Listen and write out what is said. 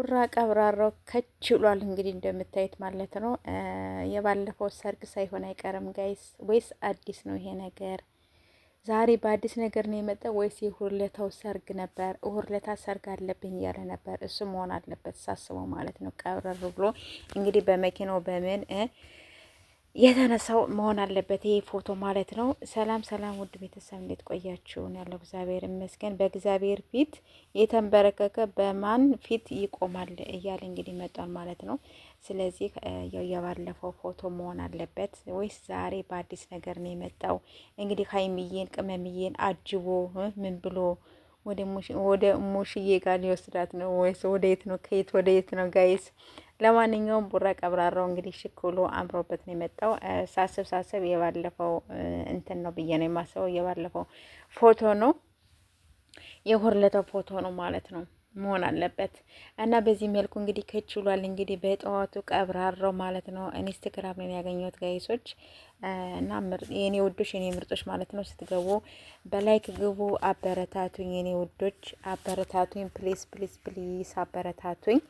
ቡራ ቀብራራው ከች ብሏል። እንግዲህ እንደምታዩት ማለት ነው። የባለፈው ሰርግ ሳይሆን አይቀርም ጋይስ፣ ወይስ አዲስ ነው ይሄ ነገር? ዛሬ በአዲስ ነገር ነው የመጣው ወይስ የሁለታው ሰርግ ነበር? ሁለታ ሰርግ አለብኝ እያለ ነበር። እሱ መሆን አለበት ሳስበው ማለት ነው። ቀብረር ብሎ እንግዲህ በመኪናው በምን የተነሳው መሆን አለበት ይሄ ፎቶ ማለት ነው። ሰላም ሰላም፣ ውድ ቤተሰብ እንዴት ቆያችሁን? ያለው እግዚአብሔር ይመስገን። በእግዚአብሔር ፊት የተንበረከከ በማን ፊት ይቆማል እያለ እንግዲህ መጣል ማለት ነው። ስለዚህ የባለፈው ፎቶ መሆን አለበት ወይስ ዛሬ በአዲስ ነገር ነው የመጣው? እንግዲህ ሀይሚዬን ቅመምዬን አጅቦ ምን ብሎ ወደ ሙሽዬ ጋር ሊወስዳት ነው ወይስ ወደ የት ነው? ከየት ወደ የት ነው ጋይስ? ለማንኛውም ቡራ ቀብራራው እንግዲህ ሽክሎ አምሮበት ነው የመጣው። ሳስብ የባለፈው እንትን ነው ብዬ ነው የማስበው። የባለፈው ፎቶ ነው የሁለታው ፎቶ ነው ማለት ነው መሆን አለበት። እና በዚህ መልኩ እንግዲህ ከችሏል። እንግዲህ በጠዋቱ ቀብራራው ማለት ነው። ኢንስታግራም ላይ ያገኘሁት ጋይሶች እና የኔ ውዶች የኔ ምርጦች ማለት ነው። ስትገቡ በላይክ ግቡ፣ አበረታቱኝ የኔ ውዶች አበረታቱኝ፣ ፕሊስ ፕሊስ ፕሊስ አበረታቱኝ።